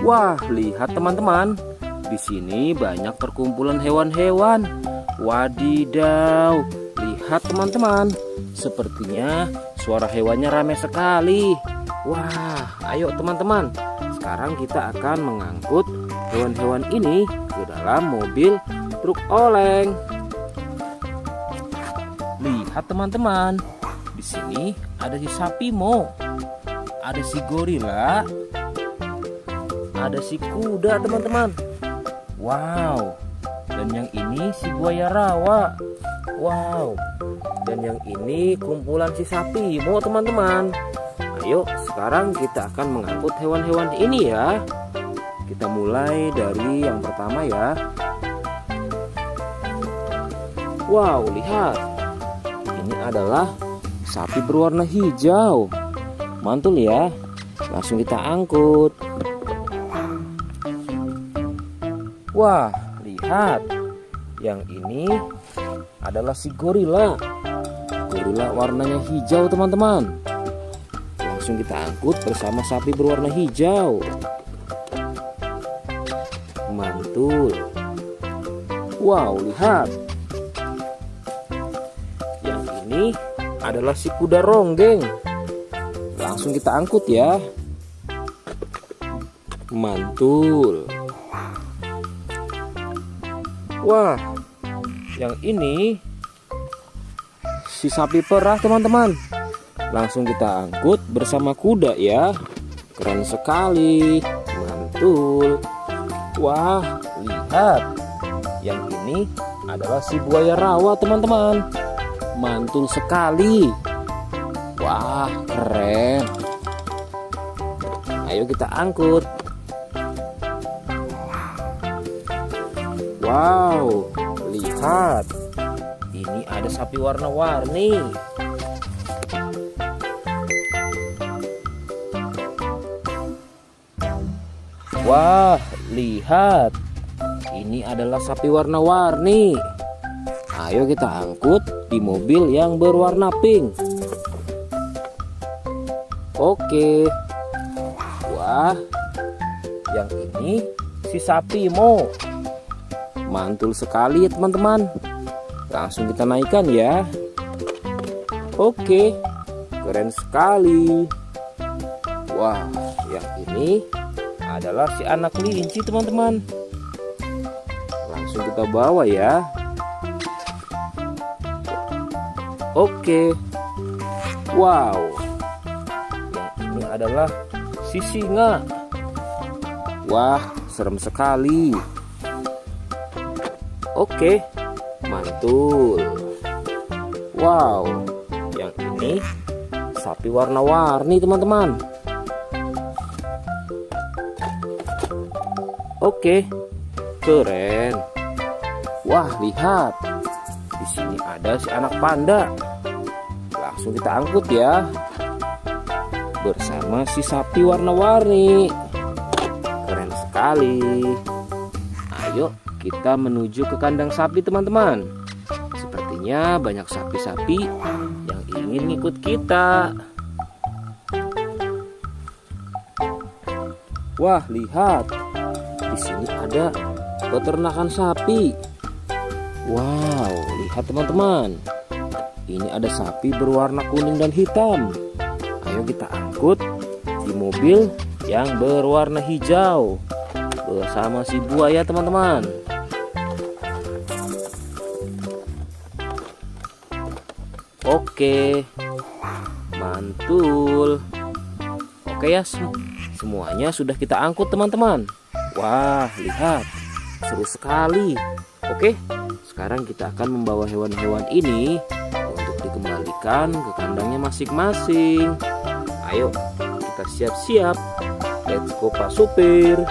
Wah, lihat teman-teman. Di sini banyak perkumpulan hewan-hewan. Wadidaw, lihat teman-teman. Sepertinya suara hewannya ramai sekali. Wah, ayo teman-teman. Sekarang kita akan mengangkut hewan-hewan ini ke dalam mobil truk oleng. Lihat teman-teman. Di sini ada si sapi mo, ada si gorila, ada si kuda teman-teman. Wow. Dan yang ini si buaya rawa. Wow. Dan yang ini kumpulan si sapi mo teman-teman. Ayo sekarang kita akan mengangkut hewan-hewan ini ya. Kita mulai dari yang pertama ya. Wow, lihat. Ini adalah sapi berwarna hijau. Mantul ya. Langsung kita angkut. Wah, lihat. Yang ini adalah si gorila. Gorila warnanya hijau teman-teman. Langsung kita angkut bersama sapi berwarna hijau. Mantul. Wow, lihat. Yang ini adalah si kuda ronggeng. Langsung kita angkut ya. Mantul. Wah, yang ini si sapi perah teman-teman. Langsung kita angkut bersama kuda ya. Keren sekali. Mantul. Wah, lihat. Yang ini adalah si buaya rawa teman-teman. Mantul sekali. Wah, keren. Ayo kita angkut. Wow, lihat. Ini ada sapi warna-warni. Wah, lihat. Ini adalah sapi warna-warni. Ayo kita angkut di mobil yang berwarna pink. Oke. Wah, yang ini si sapi mo. Mantul sekali ya teman-teman. Langsung kita naikkan ya. Oke, keren sekali. Wah, yang ini adalah si anak kelinci teman-teman. Langsung kita bawa ya. Oke. Wow. Yang ini adalah si singa. Wah, serem sekali. Oke, mantul. Wow, yang ini sapi warna-warni teman-teman. Oke, keren. Wah, lihat. Di sini ada si anak panda. Langsung kita angkut ya. Bersama si sapi warna-warni. Keren sekali. Ayo kita menuju ke kandang sapi teman-teman. Sepertinya banyak sapi-sapi yang ingin ikut kita. Wah, lihat. Di sini ada peternakan sapi. Wow, lihat teman-teman. Ini ada sapi berwarna kuning dan hitam. Ayo kita angkut di mobil yang berwarna hijau bersama si buaya teman-teman. Oke, mantul. Oke ya, semuanya sudah kita angkut teman-teman. Wah, lihat, seru sekali. Oke, sekarang kita akan membawa hewan-hewan ini untuk dikembalikan ke kandangnya masing-masing. Ayo, kita siap-siap. Let's go Pak Supir.